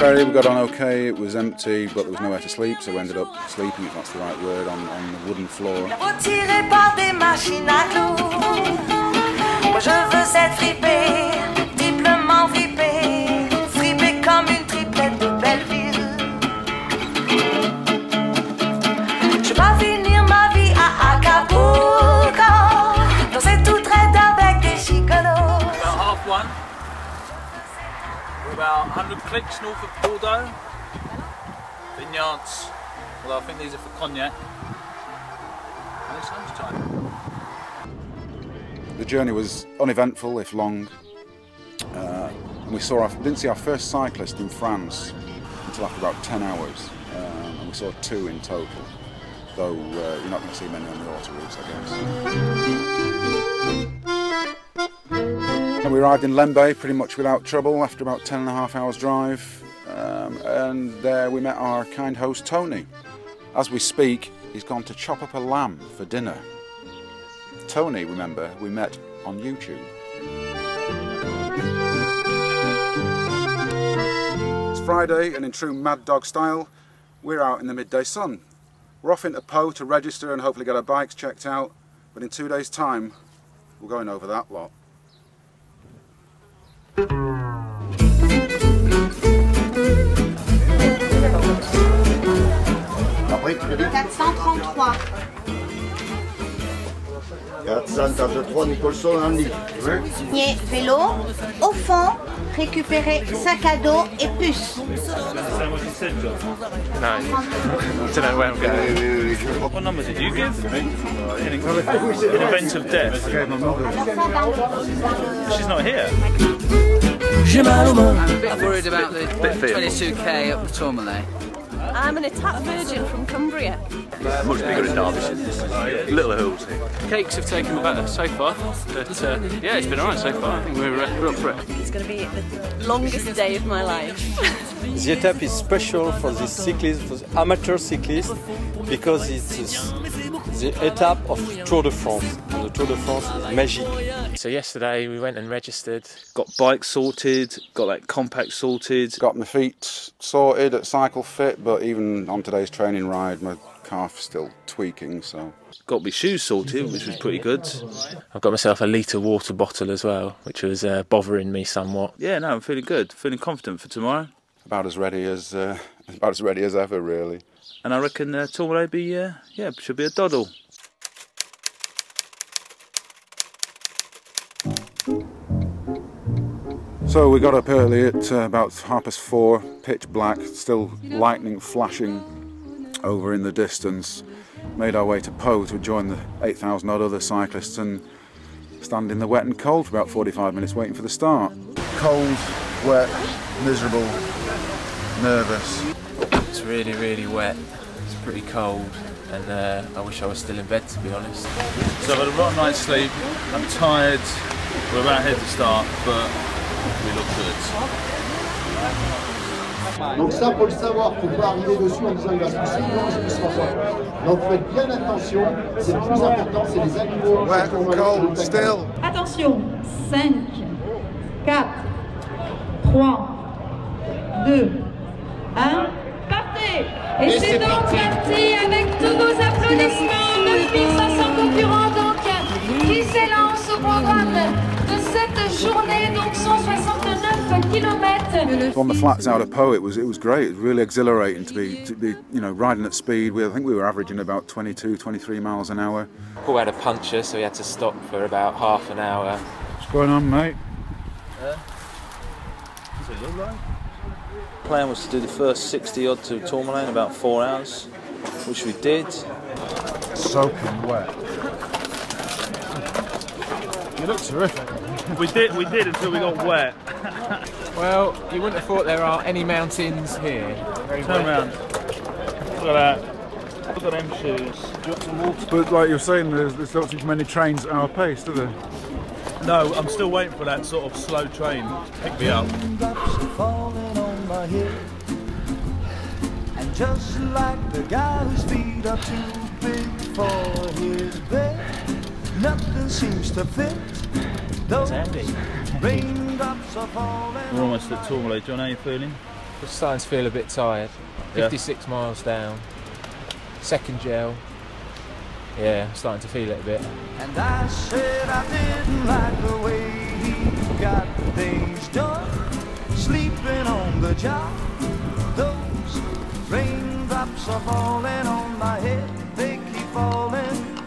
ferry, we got on okay, it was empty, but there was nowhere to sleep, so we ended up sleeping, if that's the right word, on the wooden floor. About 100 clicks north of Bordeaux. Vineyards, although I think these are for cognac. And it's lunchtime. The journey was uneventful, if long. And we didn't see our first cyclist in France until after about 10 hours. And we saw 2 in total. Though you're not going to see many on the autoroutes, I guess. And we arrived in Lembe pretty much without trouble after about 10.5 hours drive, and there we met our kind host Tony. As we speak, he's gone to chop up a lamb for dinner. Tony, remember, we met on YouTube. It's Friday, and in true Mad Dog style, we're out in the midday sun. We're off into Po to register and hopefully get our bikes checked out, but in 2 days' time, we're going over that lot. 433 Nicholson en ligne. Signé vélo, au fond, récupérer sac à dos et puce. No, I don't know where I'm going. What number did you give? In event of death. She's not here. I'm worried about the 22k up the Tourmalet. I'm an Etape virgin from Cumbria. Much bigger in Derbyshire. Little hills here. Cakes have taken the better so far, but yeah, it's been alright so far. I think we're up for it. It's going to be the longest day of my life. The Etape is special for the cyclists, for the amateur cyclists, because it's the Etape of Tour de France, and the Tour de France is magic. So yesterday we went and registered, got bikes sorted, got that compact sorted. Got my feet sorted at Cycle Fit, but even on today's training ride, my calf's still tweaking, so... Got my shoes sorted, which was pretty good. I've got myself a litre water bottle as well, which was bothering me somewhat. Yeah, no, I'm feeling good, feeling confident for tomorrow. About as ready as ever, really. And I reckon Tourmalet should be a doddle. So we got up early at about 4:30, pitch black, still lightning flashing over in the distance. Made our way to Po to join the 8,000 odd other cyclists and stand in the wet and cold for about 45 minutes waiting for the start. Cold, wet, miserable, nervous. It's really, really wet. It's pretty cold, and I wish I was still in bed, to be honest. So I've had a rotten night's sleep. I'm tired. We're about here to start, but we look good. Donc ça, faut le savoir, faut pas arriver dessus en disant il va se pousser, non, il se passe pas. Donc faites bien attention, c'est le plus important, c'est les animaux. Wet, cold, still. Attention, 5, 4, 3, 2, 1, partez! Et c'est donc parti avec tous vos applaudissements, 9500 concurrents donc qui s'élancent au programme de cette journée, donc 169 km. On the flats out of Po, it was great. It was really exhilarating to be riding at speed. I think we were averaging about 22, 23 miles an hour. Paul had a puncture, so we had to stop for about half an hour. What's going on, mate? What's it look like? The plan was to do the first 60 odd to Tourmalet in about 4 hours, which we did. Soaking wet. You look terrific. We did until we got wet. Well, you wouldn't have thought there are any mountains here. Turn around. Look at that. Look at them shoes. But like you're saying, there's not too many trains at our pace, do there? No, I'm still waiting for that sort of slow train to pick me up. And just like the guy whose feet are too big for his bed, nothing seems to fit. It's Andy. We're almost at Tourmalet. John, how are you feeling? Just starting to feel a bit tired. 56 miles down. Second gel. Yeah, I'm starting to feel it a bit. And I said I didn't like the way he got things done. Sleeping on the job. Those raindrops are falling on my head. They keep falling.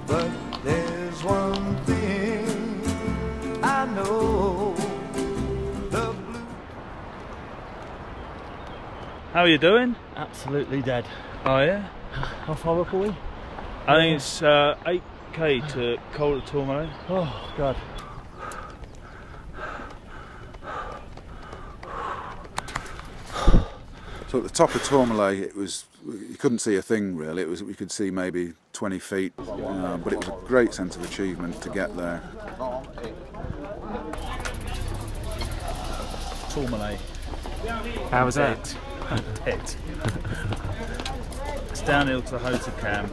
But there's one thing I know. The blue. How are you doing? Absolutely dead. Oh yeah? How far up are we? I think it's 8k to Col de Tourmalet. Oh God. So at the top of Tourmalet, it was, you couldn't see a thing really. It was, we could see maybe 20 feet, but it was a great sense of achievement to get there. Tourmalet. How was that? Dead. It's downhill to Etape.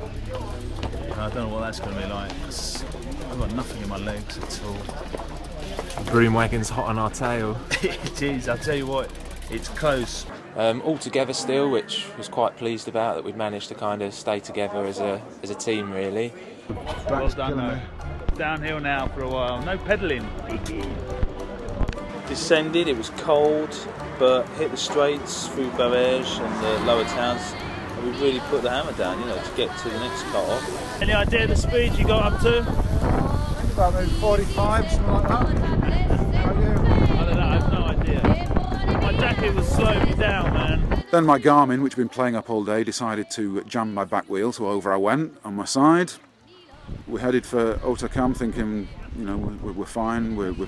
I don't know what that's going to be like. I've got nothing in my legs at all. Broom wagon's hot on our tail. It is, I'll tell you what, it's close. All together still, which was quite pleased about, that we'd managed to kind of stay together as a team really. Well done though. Downhill now for a while, no pedalling. Descended, it was cold, but hit the straights through Barège and the lower towns. And we really put the hammer down, you know, to get to the next cut off. Any idea of the speed you got up to? About maybe 45, something like that. I don't know, I have no idea. My jacket was slowing me down, man. Then my Garmin, which had been playing up all day, decided to jam my back wheel, so over I went on my side. We headed for Etape thinking, you know, we're fine, we've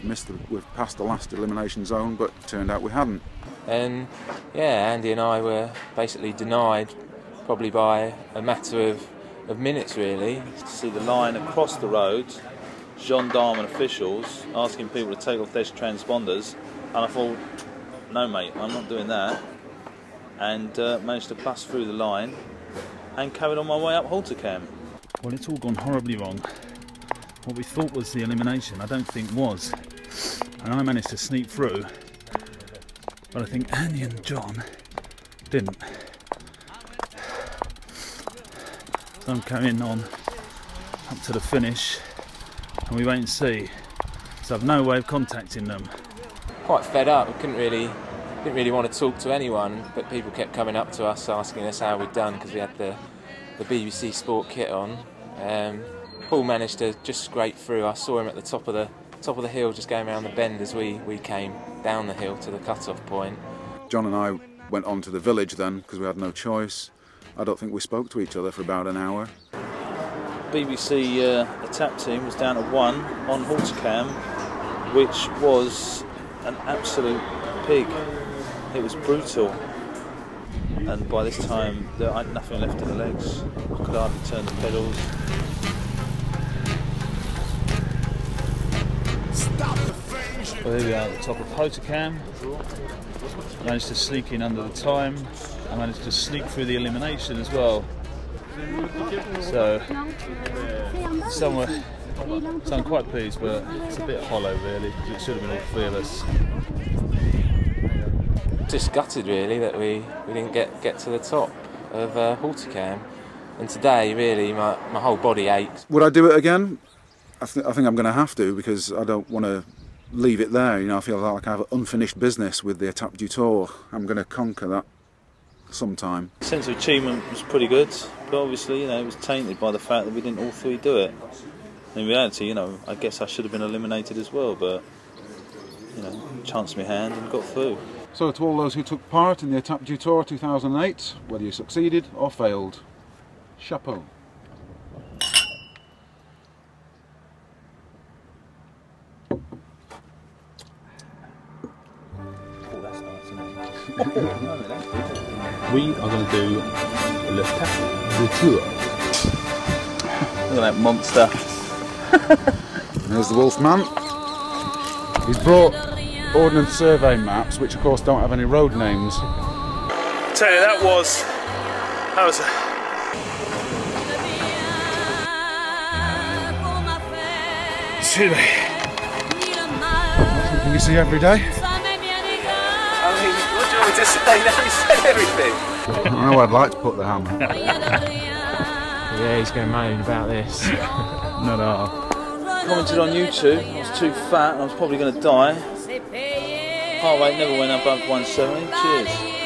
passed the last elimination zone, but turned out we hadn't. And yeah, Andy and I were basically denied, probably by a matter of minutes really. To see the line across the road, gendarme and officials asking people to take off their transponders, and I thought, no mate, I'm not doing that, and managed to bust through the line and carried on my way up Etape. Well, it's all gone horribly wrong. What we thought was the elimination, I don't think was, and I managed to sneak through, but I think Andy and John didn't. So I'm carrying on up to the finish, and we wait and see. So I've no way of contacting them. Quite fed up. We didn't really want to talk to anyone, but people kept coming up to us asking us how we'd done because we had the BBC Sport kit on. Paul managed to just scrape through. I saw him at the top of the hill, just going around the bend as we came down the hill to the cut-off point. John and I went on to the village then because we had no choice. I don't think we spoke to each other for about an hour. BBC Etape team was down to 1 on Etape, which was an absolute pig. It was brutal. And by this time, I had nothing left in the legs. I could hardly turn the pedals. Well, here we are at the top of Etape. Managed to sneak in under the time. I managed to sneak through the elimination as well. So, somewhere, so I'm quite pleased, but it's a bit hollow really, because it should have been all 3 of us. Just gutted really that we didn't get to the top of Etape. And today really my whole body aches. Would I do it again? I think I'm going to have to, because I don't want to leave it there. You know, I feel like I have unfinished business with the Etape du Tour. I'm going to conquer that sometime. The sense of achievement was pretty good, but obviously, you know, it was tainted by the fact that we didn't all 3 do it. In reality, you know, I guess I should have been eliminated as well, but you know, chanced my hand and got through. So to all those who took part in the Etape du Tour 2008, whether you succeeded or failed, chapeau. We are going to do Etape du Tour. Look at that monster. There's the Wolfman. He's brought Ordnance Survey maps, which of course don't have any road names. I tell you, that was excuse me. Something you see every day. I mean, what do to say now. He said everything. I know I'd like to put the hammer. Yeah, he's going to moan about this. No. Commented on YouTube, I was too fat and I was probably going to die. Heart rate never went above 170. Cheers.